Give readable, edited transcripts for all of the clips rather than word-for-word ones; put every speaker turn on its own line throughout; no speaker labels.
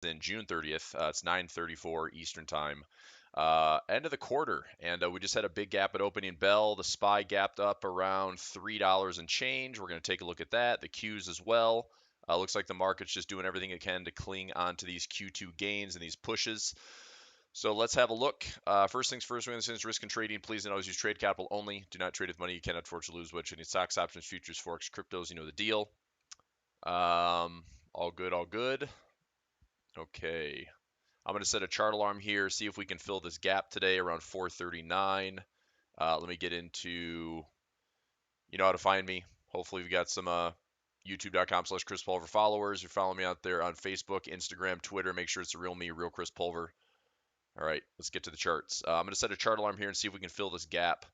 in June 30th. It's 9:34 Eastern time. End of the quarter, and we just had a big gap at opening bell. The SPY gapped up around $3 and change. We're going to take a look at that. The Qs as well. Looks like the market's just doing everything it can to cling onto these Q2 gains and these pushes. So let's have a look. First things first, when this is risk in trading, please don't always use trade capital only. Do not trade with money you cannot afford to lose. Which any stocks, options, futures, forex, cryptos, you know the deal. All good, all good. Okay. I'm going to set a chart alarm here, see if we can fill this gap today around 439. Let me get into, you know how to find me. Hopefully we've got some youtube.com/Chris Pulver followers. You're following me out there on Facebook, Instagram, Twitter. Make sure it's the real me, real Chris Pulver. All right, let's get to the charts. I'm going to set a chart alarm here and see if we can fill this gap.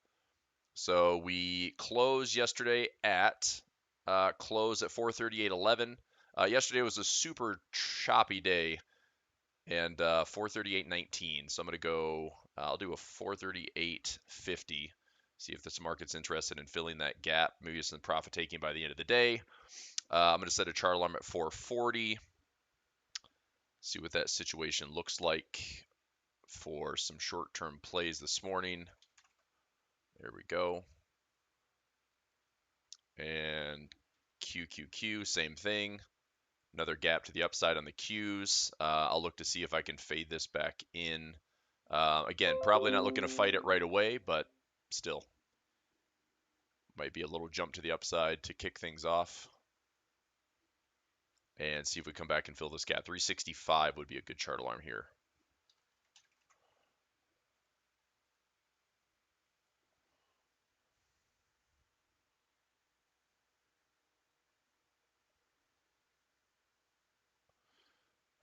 So we closed yesterday at close at 438.11. Yesterday was a super choppy day and 438.19. So I'm going to go, I'll do a 438.50. See if this market's interested in filling that gap. Maybe some profit taking by the end of the day. I'm going to set a chart alarm at 440. See what that situation looks like for some short-term plays this morning. There we go. And QQQ, same thing. Another gap to the upside on the Qs. I'll look to see if I can fade this back in. Again, probably not looking to fight it right away, but still. Might be a little jump to the upside to kick things off. And see if we come back and fill this gap. 365 would be a good chart alarm here.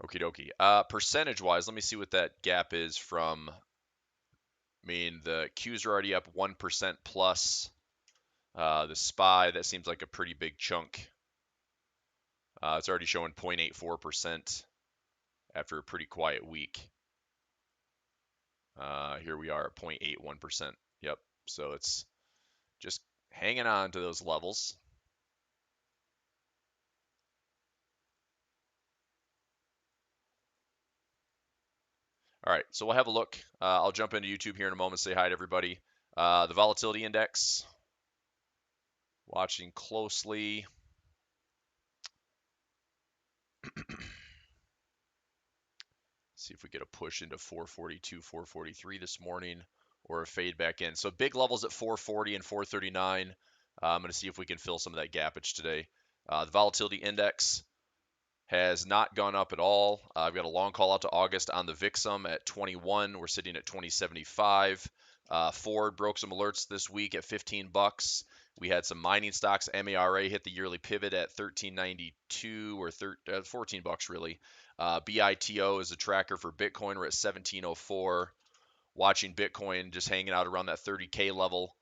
Okie dokie. Percentage-wise, let me see what that gap is from. I mean, the Qs are already up 1% plus. The SPY, that seems like a pretty big chunk. It's already showing 0.84% after a pretty quiet week. Here we are at 0.81%. Yep. So it's just hanging on to those levels. All right, so we'll have a look. I'll jump into YouTube here in a moment, say hi to everybody. The volatility index, watching closely. See if we get a push into 442, 443 this morning, or a fade back in. So big levels at 440 and 439. I'm going to see if we can fill some of that gappage today. The volatility index has not gone up at all. I've got a long call out to August on the VIXM at 21. We're sitting at 2075. Ford broke some alerts this week at 15 bucks. We had some mining stocks. MARA hit the yearly pivot at 1392 or 14 bucks really. BITO is a tracker for Bitcoin. We're at 1704. Watching Bitcoin just hanging out around that 30K level.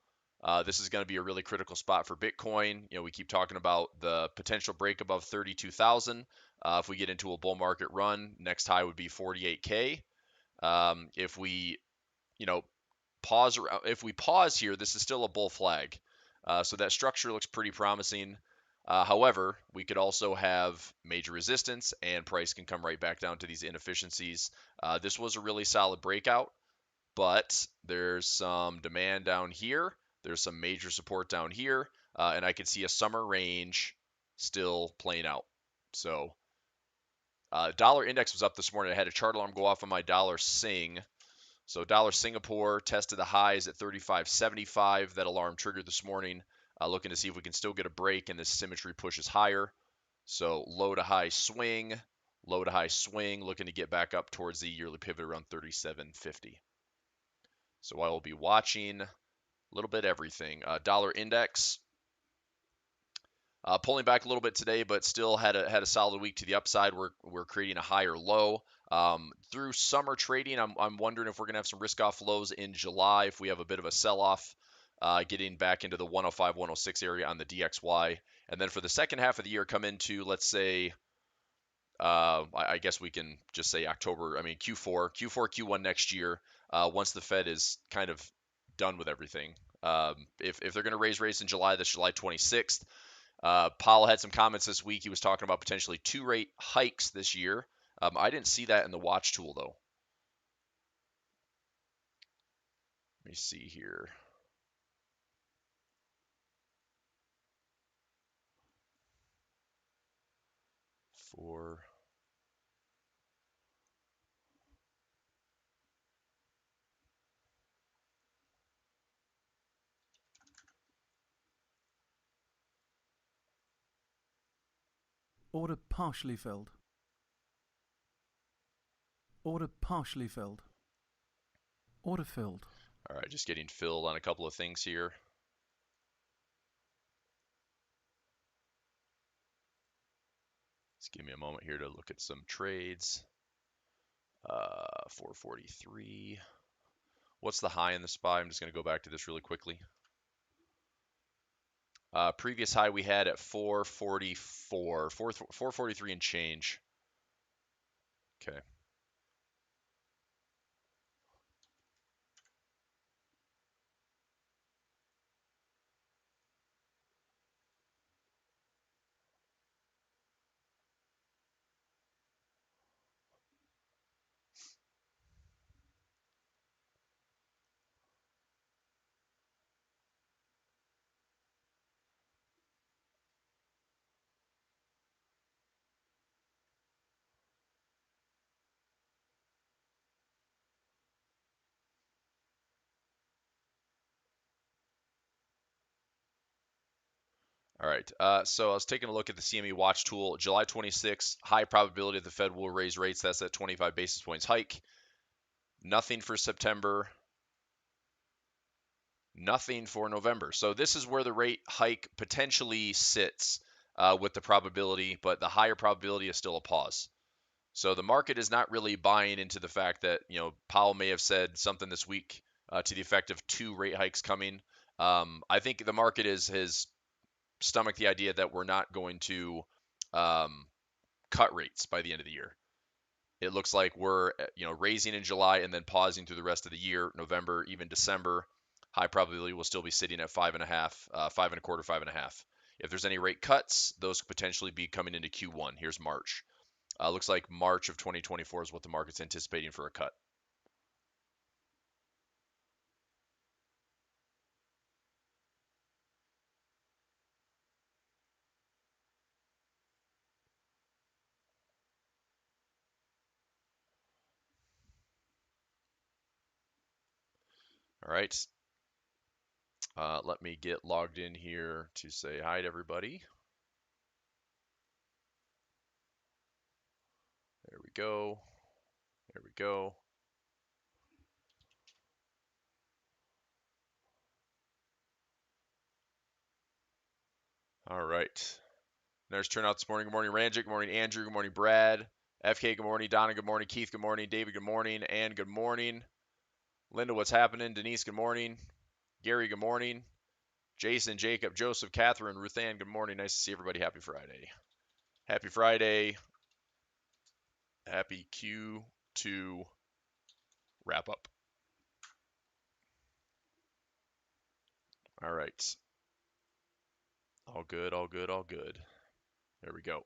This is going to be a really critical spot for Bitcoin. You know, we keep talking about the potential break above 32,000. If we get into a bull market run, next high would be 48K. If we, you know, if we pause here, this is still a bull flag. So that structure looks pretty promising. However, we could also have major resistance and price can come right back down to these inefficiencies. This was a really solid breakout, but there's some demand down here. There's some major support down here, and I can see a summer range still playing out. So dollar index was up this morning. I had a chart alarm go off on my dollar Sing. So dollar Singapore tested the highs at 35.75. That alarm triggered this morning. Looking to see if we can still get a break and this symmetry pushes higher. So low to high swing, low to high swing, looking to get back up towards the yearly pivot around 37.50. So I will be watching a little bit everything. Dollar index pulling back a little bit today, but still had a solid week to the upside. We're creating a higher low. Through summer trading, I'm wondering if we're going to have some risk-off lows in July if we have a bit of a sell-off, getting back into the 105, 106 area on the DXY. And then for the second half of the year, come into, let's say, I guess we can just say October, I mean Q4, Q1 next year, once the Fed is kind of done with everything. If they're going to raise rates in July, that's July 26th. Powell had some comments this week. He was talking about potentially 2 rate hikes this year. I didn't see that in the watch tool though. Let me see here. For
Order partially filled. Order partially filled. Order filled.
all right, just getting filled on a couple of things here. Just give me a moment here to look at some trades. 443. What's the high in the SPY? I'm just going to go back to this really quickly. Previous high we had at 444, 443 and change. Okay. All right. So I was taking a look at the CME watch tool. July 26th, high probability that the Fed will raise rates. That's at 25 basis points hike. Nothing for September. Nothing for November. So this is where the rate hike potentially sits with the probability, but the higher probability is still a pause. So the market is not really buying into the fact that, Powell may have said something this week to the effect of 2 rate hikes coming. I think the market has stomached the idea that we're not going to um, cut rates by the end of the year. It looks like we're raising in July and then pausing through the rest of the year, November, even December. High probability will still be sitting at 5.5, 5.25, 5.5. If there's any rate cuts, those could potentially be coming into Q1. Here's March. Looks like March of 2024 is what the market's anticipating for a cut. All right. Let me get logged in here to say hi to everybody. There we go. There we go. All right. There's turnout this morning. Good morning, Ranjit. Good morning, Andrew. Good morning, Brad. FK, good morning. Donna, good morning. Keith, good morning. David, good morning. Ann, good morning. Linda, what's happening? Denise, good morning. Gary, good morning. Jason, Jacob, Joseph, Catherine, Ruth Ann, good morning. Nice to see everybody. Happy Friday. Happy Friday. Happy Q2 wrap up. All right. All good, all good, all good. There we go.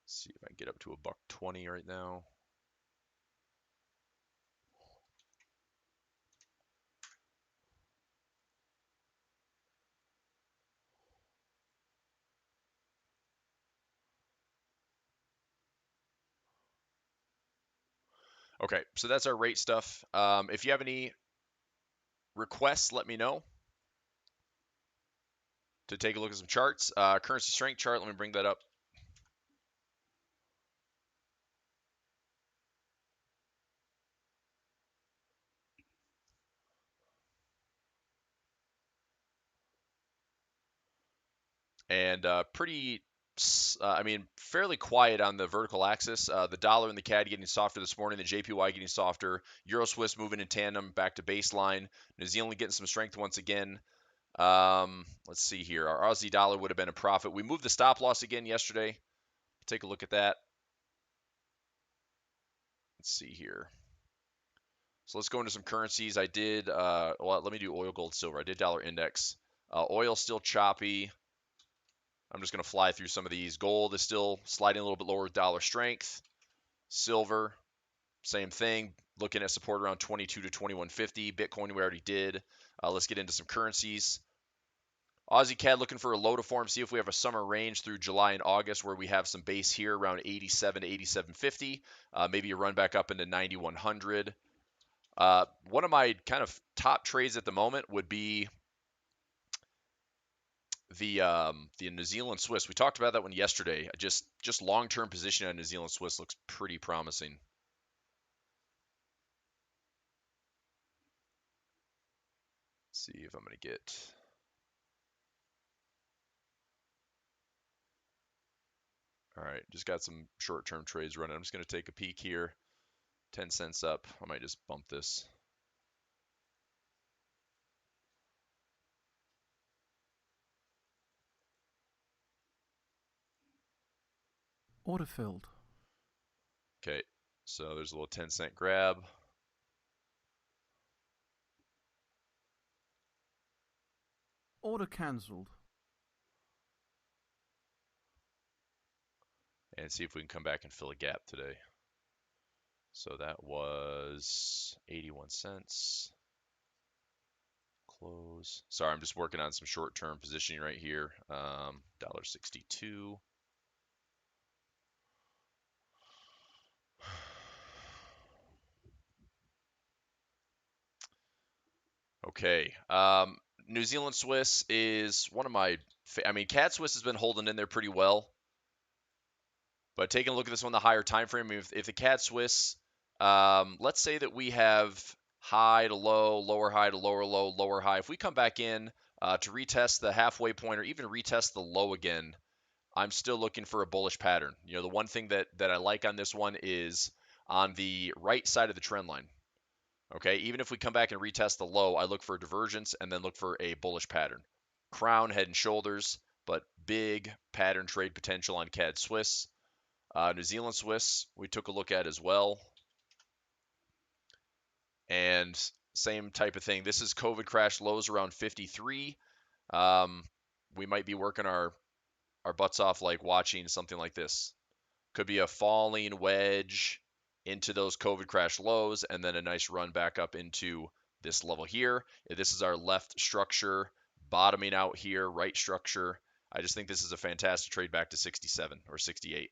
Let's see if I can get up to $1.20 right now. Okay, so that's our rate stuff. If you have any requests, let me know to take a look at some charts. Currency strength chart, let me bring that up. and fairly quiet on the vertical axis. The dollar and the CAD getting softer this morning, the JPY getting softer, Euro Swiss moving in tandem back to baseline, New Zealand getting some strength once again. Let's see here. Our Aussie dollar would have been a profit. We moved the stop loss again yesterday. Take a look at that. Let's see here. So let's go into some currencies. I did, well, let me do oil, gold, silver. I did dollar index. Oil still choppy. I'm just going to fly through some of these. Gold is still sliding a little bit lower with dollar strength. Silver, same thing. Looking at support around 22 to 21.50. Bitcoin we already did. Let's get into some currencies. Aussie CAD looking for a low to form. See if we have a summer range through July and August where we have some base here around 87 to 87.50. Maybe a run back up into 9100. One of my kind of top trades at the moment would be the New Zealand Swiss. We talked about that one yesterday. Just long-term position on New Zealand Swiss looks pretty promising. Let's see if I'm going to get. All right, just got some short-term trades running. I'm just going to take a peek here. 10 cents up. I might just bump this.
Order filled.
Okay, so there's a little 10-cent grab.
Order cancelled.
And see if we can come back and fill a gap today. So that was 81 cents. Close. Sorry, I'm just working on some short-term positioning right here. $1.62. Okay. New Zealand Swiss is one of my. I mean, CAD Swiss has been holding in there pretty well. But taking a look at this one, the higher time frame, if the CAD Swiss, let's say that we have high to low, lower high to lower low, lower high. If we come back in to retest the halfway point or even retest the low again, I'm still looking for a bullish pattern. You know, the one thing that I like on this one is on the right side of the trend line. Okay, even if we come back and retest the low, I look for a divergence and then look for a bullish pattern. Crown, head and shoulders, but big pattern trade potential on CAD Swiss. New Zealand Swiss, we took a look at as well. And same type of thing. This is COVID crash lows around 53. We might be working our butts off like watching something like this. Could be a falling wedge into those COVID crash lows and then a nice run back up into this level here. This is our left structure bottoming out here, right structure. I just think this is a fantastic trade back to 67 or 68.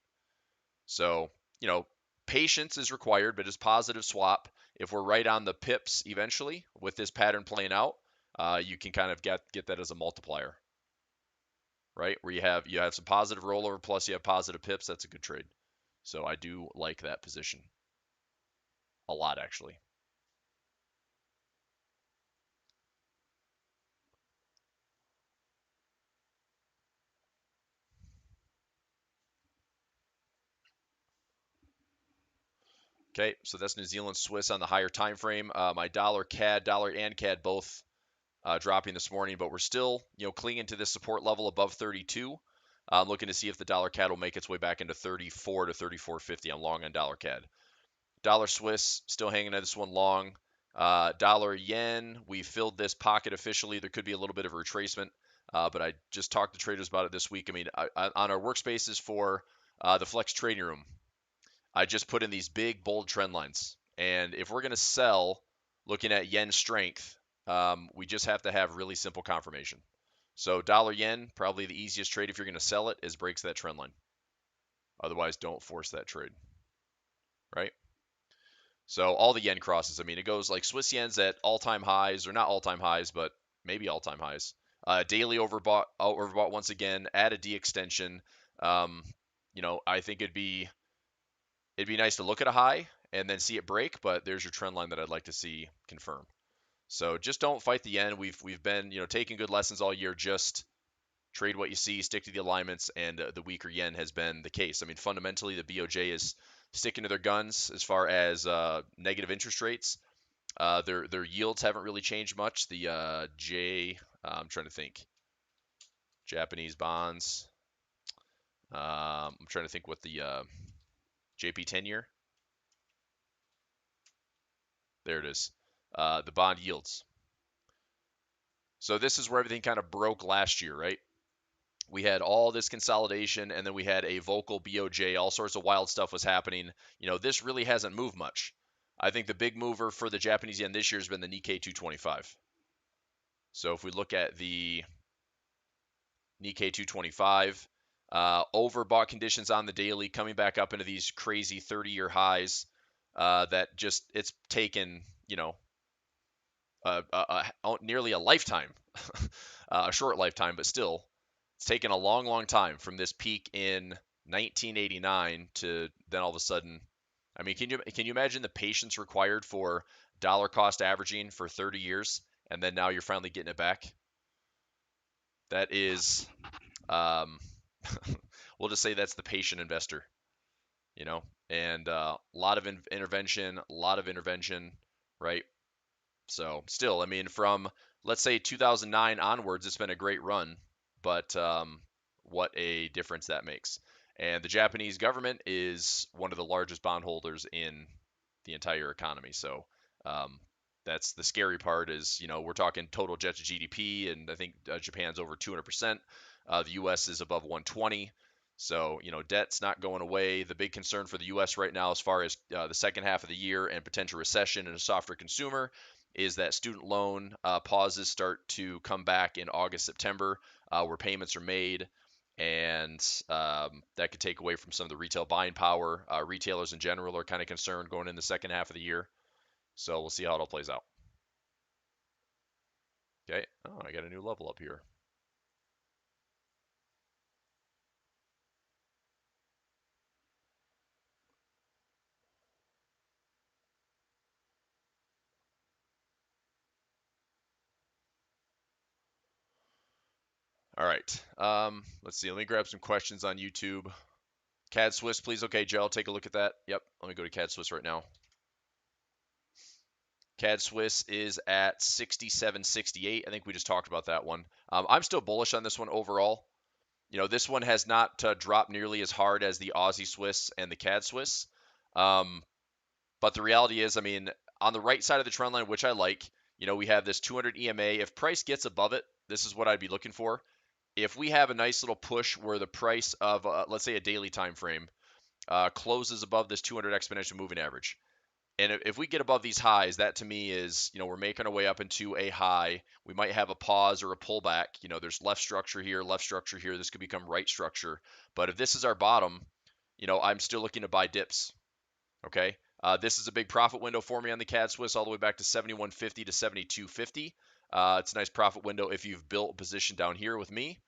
So, you know, patience is required, but it's positive swap. If we're right on the pips eventually with this pattern playing out, you can kind of get that as a multiplier, right? Where you have some positive rollover plus you have positive pips. That's a good trade. So I do like that position a lot, actually. Okay, so that's New Zealand Swiss on the higher time frame. My dollar and CAD both dropping this morning, but we're still, you know, clinging to this support level above 32. I'm looking to see if the dollar CAD will make its way back into 34 to 34.50. I'm long on dollar CAD. Dollar Swiss still hanging at this one long. Dollar yen, we filled this pocket officially. There could be a little bit of a retracement, but I just talked to traders about it this week. I mean, on our workspaces for the Flex Trading Room, I just put in these big, bold trend lines. And if we're going to sell looking at yen strength, we just have to have really simple confirmation. So dollar yen, probably the easiest trade if you're going to sell it is breaks that trend line. Otherwise, don't force that trade, right? So all the yen crosses, I mean, it goes like Swiss yen's at all-time highs, or not all-time highs, but maybe all-time highs. Daily overbought once again, add a D extension. You know, I think it'd be nice to look at a high and then see it break, but there's your trend line that I'd like to see confirm. So just don't fight the yen. We've been, you know, taking good lessons all year. Just trade what you see, stick to the alignments, and the weaker yen has been the case. I mean, fundamentally, the BOJ is sticking to their guns as far as negative interest rates. Their yields haven't really changed much. The I'm trying to think, Japanese bonds. I'm trying to think what the JP 10-year. There it is. The bond yields. So this is where everything kind of broke last year, right? We had all this consolidation, and then we had a vocal BOJ. All sorts of wild stuff was happening. This really hasn't moved much. I think the big mover for the Japanese yen this year has been the Nikkei 225. So if we look at the Nikkei 225, overbought conditions on the daily, coming back up into these crazy 30-year highs. That just it's taken nearly a lifetime, a short lifetime, but still, it's taken a long, long time from this peak in 1989 to then all of a sudden. I mean, can you imagine the patience required for dollar cost averaging for 30 years, and then now you're finally getting it back? That is, um, we'll just say that's the patient investor, and a lot of intervention, right? So still, I mean, from let's say 2009 onwards, it's been a great run, but what a difference that makes. And the Japanese government is one of the largest bondholders in the entire economy. So um, that's the scary part is, we're talking total debt to GDP, and I think Japan's over 200%. The U.S. is above 120. So, debt's not going away. The big concern for the U.S. right now, as far as the second half of the year and potential recession and a softer consumer, is that student loan pauses start to come back in August, September, where payments are made, and that could take away from some of the retail buying power. Retailers in general are kind of concerned going in the second half of the year. So we'll see how it all plays out. Okay. Oh, I got a new level up here. All right. Let's see. Let me grab some questions on YouTube. CAD Swiss, please. Okay, Joe, take a look at that. Yep. Let me go to CAD Swiss right now. CAD Swiss is at 67.68. I think we just talked about that one. I'm still bullish on this one overall. This one has not dropped nearly as hard as the Aussie Swiss and the CAD Swiss. But the reality is, I mean, on the right side of the trend line, which I like, we have this 200 EMA. If price gets above it, this is what I'd be looking for. If we have a nice little push where the price of, let's say, a daily time frame closes above this 200 exponential moving average, and if we get above these highs, that to me is, we're making our way up into a high. We might have a pause or a pullback. There's left structure here, left structure here. This could become right structure. But if this is our bottom, I'm still looking to buy dips. Okay. This is a big profit window for me on the CAD Swiss all the way back to 71.50 to 72.50. It's a nice profit window if you've built a position down here with me.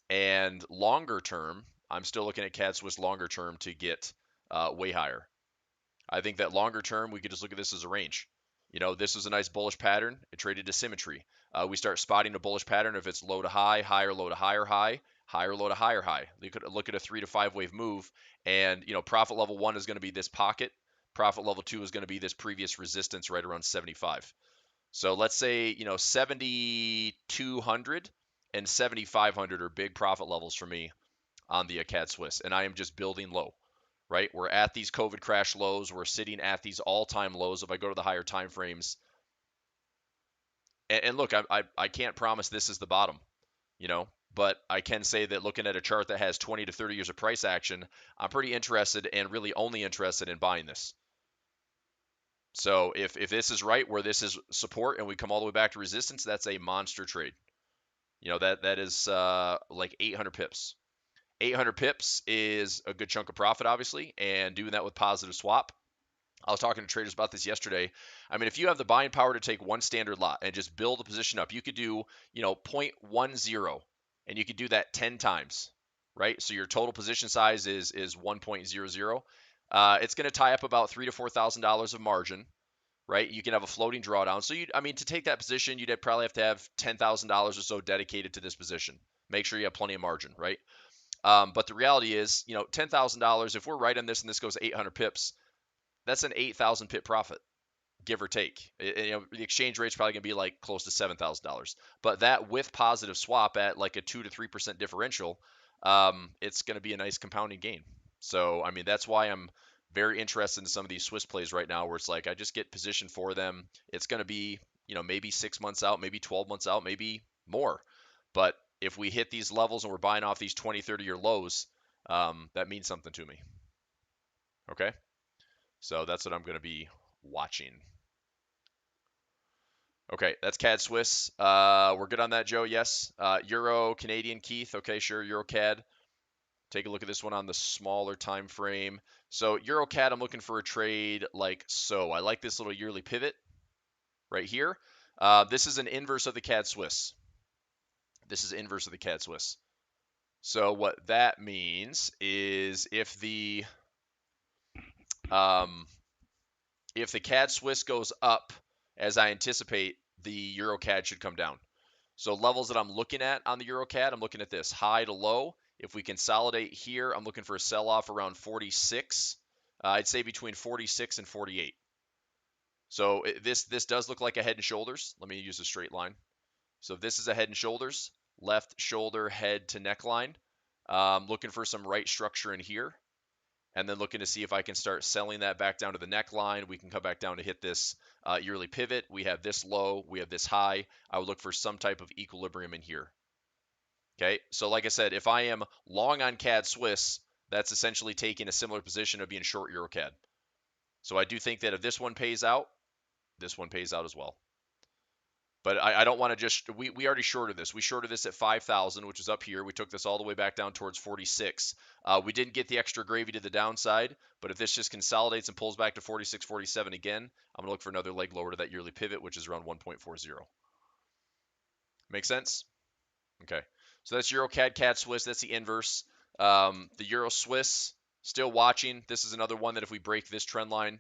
And longer term, I'm still looking at CAD Swiss longer term to get way higher. I think that longer term, we could just look at this as a range. This is a nice bullish pattern. It traded to symmetry. We start spotting a bullish pattern if it's low to high, higher low to higher high, higher low to higher high. You could look at a 3 to 5 wave move, and profit level 1 is going to be this pocket. Profit level 2 is going to be this previous resistance right around 75. So let's say 7,200 and 7,500 are big profit levels for me on the CAD Swiss, and I am just building low. Right? We're at these COVID crash lows. We're sitting at these all-time lows. If I go to the higher time frames, and look, I can't promise this is the bottom, but I can say that looking at a chart that has 20 to 30 years of price action, I'm pretty interested and really only interested in buying this. So if this is right, where this is support and we come all the way back to resistance, that's a monster trade. That is like 800 pips. 800 pips is a good chunk of profit, obviously, and doing that with positive swap. I was talking to traders about this yesterday. I mean, if you have the buying power to take one standard lot and just build a position up, you could do, 0.10, and you could do that 10 times, right? So your total position size is 1.00. It's going to tie up about $3,000 to $4,000 of margin, right? You can have a floating drawdown. So to take that position, you'd probably have to have $10,000 or so dedicated to this position. Make sure you have plenty of margin, right? But the reality is, $10,000, if we're right on this and this goes 800 pips, that's an 8,000 pip profit, give or take. The exchange rate's probably going to be like close to $7,000. But that with positive swap at like a 2 to 3% differential, it's going to be a nice compounding gain. So, I mean, that's why I'm very interested in some of these Swiss plays right now where it's like I just get positioned for them. It's going to be, maybe 6 months out, maybe 12 months out, maybe more. But if we hit these levels and we're buying off these 20, 30-year lows, that means something to me. Okay? So that's what I'm going to be watching. Okay, that's CAD Swiss. We're good on that, Joe. Yes. Euro Canadian, Keith. Okay, sure. Euro CAD. Take a look at this one on the smaller time frame. So Euro CAD, I'm looking for a trade like so. I like this little yearly pivot right here. This is an inverse of the CAD Swiss. This is inverse of the CAD Swiss. So what that means is um, if the CAD Swiss goes up as I anticipate, the Euro CAD should come down. So levels that I'm looking at on the EuroCAD, I'm looking at this high to low. If we consolidate here, I'm looking for a sell-off around 46. I'd say between 46 and 48. So this does look like a head and shoulders. Let me use a straight line. So this is a head and shoulders, left shoulder, head to neckline. Looking for some right structure in here. And then looking to see if I can start selling that back down to the neckline. We can come back down to hit this yearly pivot. We have this low, we have this high. I would look for some type of equilibrium in here. Okay, so like I said, if I am long on CAD Swiss, that's essentially taking a similar position of being short Euro CAD. So I do think that if this one pays out, this one pays out as well. But I don't want to just, we already shorted this. We shorted this at 5,000, which is up here. We took this all the way back down towards 46. We didn't get the extra gravy to the downside, but if this just consolidates and pulls back to 46, 47 again, I'm going to look for another leg lower to that yearly pivot, which is around 1.40. Make sense? Okay. So that's Euro CAD, CAD Swiss. That's the inverse. The Euro Swiss, still watching. This is another one that if we break this trend line,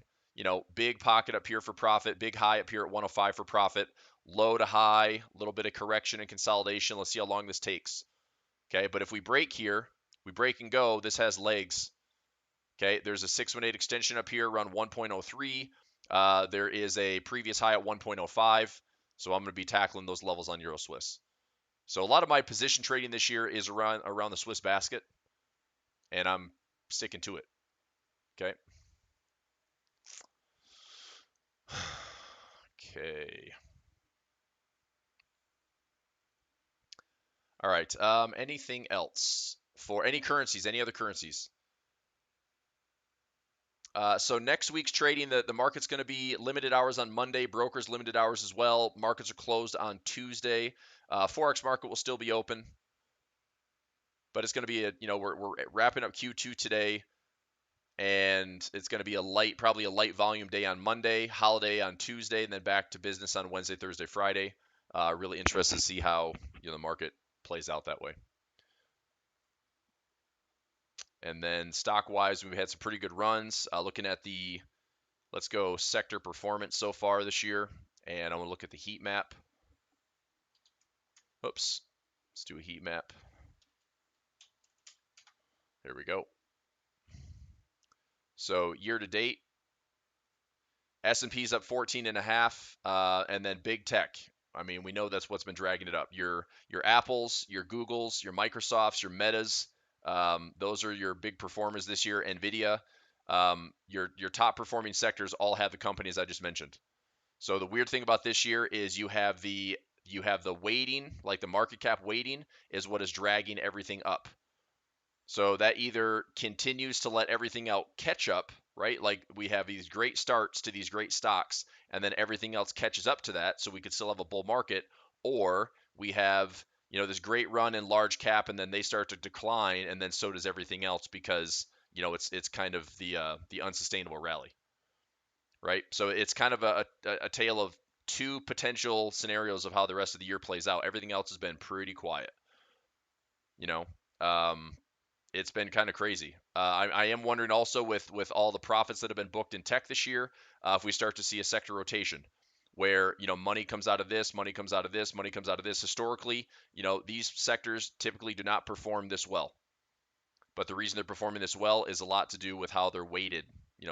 big pocket up here for profit, big high up here at 105 for profit, low to high, a little bit of correction and consolidation. Let's see how long this takes. Okay. But if we break here, we break and go, this has legs. Okay. There's a 618 extension up here around 1.03. There is a previous high at 1.05. So I'm going to be tackling those levels on Euro Swiss. So a lot of my position trading this year is around the Swiss basket, and I'm sticking to it. Okay. Okay. All right. Anything else for any currencies? Any other currencies? So next week's trading, the market's going to be limited hours on Monday. Brokers limited hours as well. Markets are closed on Tuesday. Forex market will still be open, but it's going to be we're wrapping up Q2 today. And it's going to be probably a light volume day on Monday, holiday on Tuesday, and then back to business on Wednesday, Thursday, Friday. Really interested to see how the market plays out that way. And then stock-wise, we've had some pretty good runs. Looking at let's go sector performance so far this year, and I want to look at the heat map. Oops, let's do a heat map. There we go. So year to date, S&P's up 14.5, and then big tech. I mean, we know that's what's been dragging it up. Your Apples, your Googles, your Microsofts, your Metas. Those are your big performers this year. Nvidia. Your top performing sectors all have the companies I just mentioned. So the weird thing about this year is you have the weighting, like the market cap weighting, is what is dragging everything up. So that either continues to let everything else catch up, right? Like we have these great starts to these great stocks, and then everything else catches up to that, so we could still have a bull market, or we have this great run in large cap, and then they start to decline, and then so does everything else because it's kind of the unsustainable rally, right? So it's kind of a tale of two potential scenarios of how the rest of the year plays out. Everything else has been pretty quiet, you know. It's been kind of crazy. I am wondering also with all the profits that have been booked in tech this year, if we start to see a sector rotation, where, money comes out of this, money comes out of this, money comes out of this. Historically, these sectors typically do not perform this well. But the reason they're performing this well is a lot to do with how they're weighted.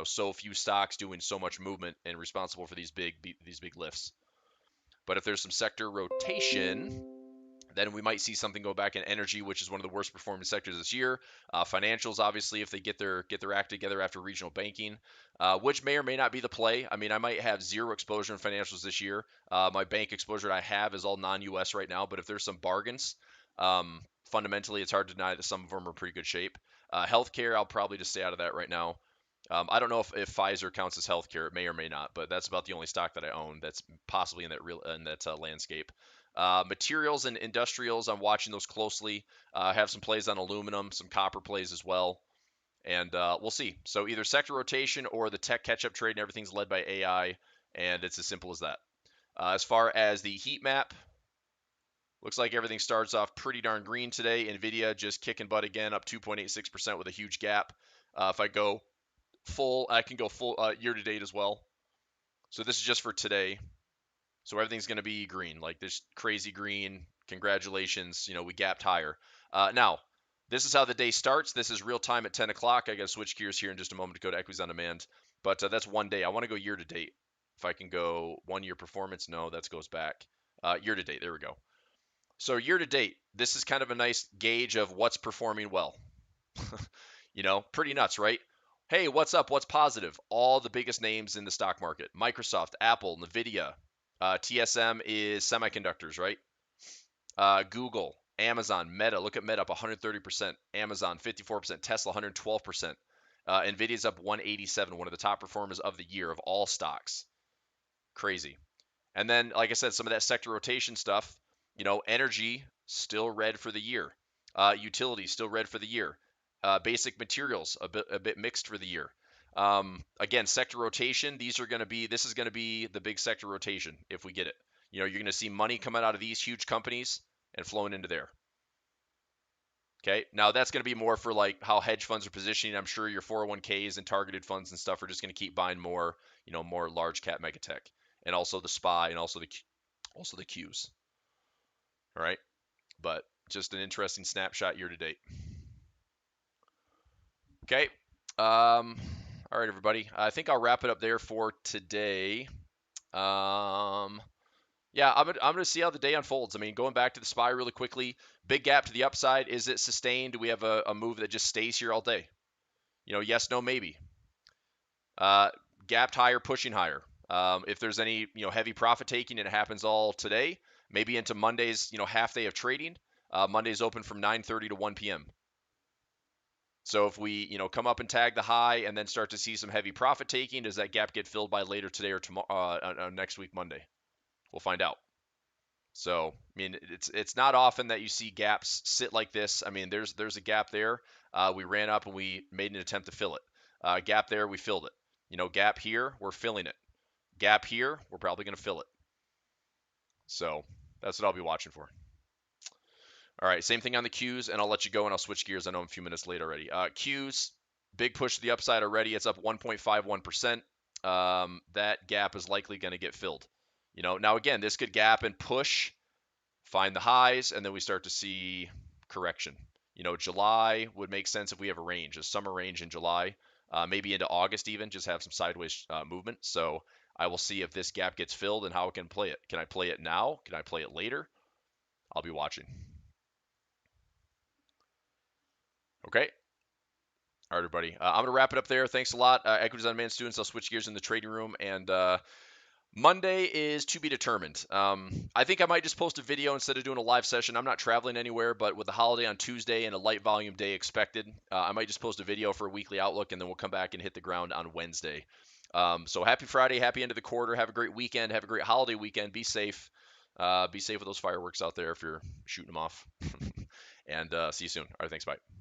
So few stocks doing so much movement and responsible for these big lifts. But if there's some sector rotation, then we might see something go back in energy, which is one of the worst performing sectors this year. Financials, obviously, if they get their act together after regional banking, which may or may not be the play. I mean, I might have zero exposure in financials this year. My bank exposure that I have is all non-U.S. right now. But if there's some bargains, fundamentally, it's hard to deny that some of them are in pretty good shape. Healthcare, I'll probably just stay out of that right now. I don't know if Pfizer counts as healthcare. It may or may not, but that's about the only stock that I own that's possibly in that landscape. Materials and industrials, I'm watching those closely. Have some plays on aluminum, some copper plays as well, and we'll see. So either sector rotation or the tech catch-up trade, and everything's led by AI, and it's as simple as that. As far as the heat map, looks like everything starts off pretty darn green today. Nvidia just kicking butt again, up 2.86% with a huge gap. If I go full, I can go full year to date as well. So this is just for today. So everything's going to be green, like this crazy green. Congratulations, we gapped higher. Now, this is how the day starts. This is real time at 10 o'clock. I got to switch gears here in just a moment to go to equities on demand. But that's one day. I want to go year to date. If I can go 1 year performance, no, that goes back. Year to date, there we go. So year to date, this is kind of a nice gauge of what's performing well. Pretty nuts, right? Hey, what's up? What's positive? All the biggest names in the stock market: Microsoft, Apple, Nvidia. TSM is semiconductors, right? Google, Amazon, Meta. Look at Meta up 130%. Amazon 54%. Tesla 112%. Nvidia's up 187. One of the top performers of the year of all stocks. Crazy. And then, like I said, some of that sector rotation stuff. Energy still red for the year. Utility still red for the year. Basic materials a bit mixed for the year. Again, sector rotation. This is going to be the big sector rotation if we get it. You're going to see money coming out of these huge companies and flowing into there. Okay. Now that's going to be more for like how hedge funds are positioning. I'm sure your 401ks and targeted funds and stuff are just going to keep buying more, more large cap mega tech, and also the SPY and also the Qs. All right. But just an interesting snapshot year to date. Okay. All right, everybody. I think I'll wrap it up there for today. Yeah, I'm gonna see how the day unfolds. I mean, going back to the SPY really quickly, big gap to the upside. Is it sustained? Do we have a move that just stays here all day? Yes, no, maybe. Gapped higher, pushing higher. If there's any heavy profit taking and it happens all today, maybe into Monday's half day of trading. Monday's open from 9:30 to 1 p.m. So if we, come up and tag the high and then start to see some heavy profit taking, does that gap get filled by later today or tomorrow, next week, Monday? We'll find out. So, I mean, it's not often that you see gaps sit like this. I mean, there's a gap there. We ran up and we made an attempt to fill it. Gap there, we filled it. Gap here, we're filling it. Gap here, we're probably going to fill it. So that's what I'll be watching for. All right, same thing on the Qs, and I'll let you go and I'll switch gears. I know I'm a few minutes late already. Qs, big push to the upside already. It's up 1.51%. That gap is likely going to get filled. Now again, this could gap and push, find the highs, and then we start to see correction. July would make sense if we have a range, a summer range in July, maybe into August even, just have some sideways movement. So I will see if this gap gets filled and how I can play it. Can I play it now? Can I play it later? I'll be watching. Okay. All right, everybody. I'm going to wrap it up there. Thanks a lot. Equities on Demand students, I'll switch gears in the trading room. And Monday is to be determined. I think I might just post a video instead of doing a live session. I'm not traveling anywhere, but with the holiday on Tuesday and a light volume day expected, I might just post a video for a weekly outlook, and then we'll come back and hit the ground on Wednesday. So happy Friday, happy end of the quarter. Have a great weekend. Have a great holiday weekend. Be safe. Be safe with those fireworks out there if you're shooting them off. And see you soon. All right, thanks. Bye.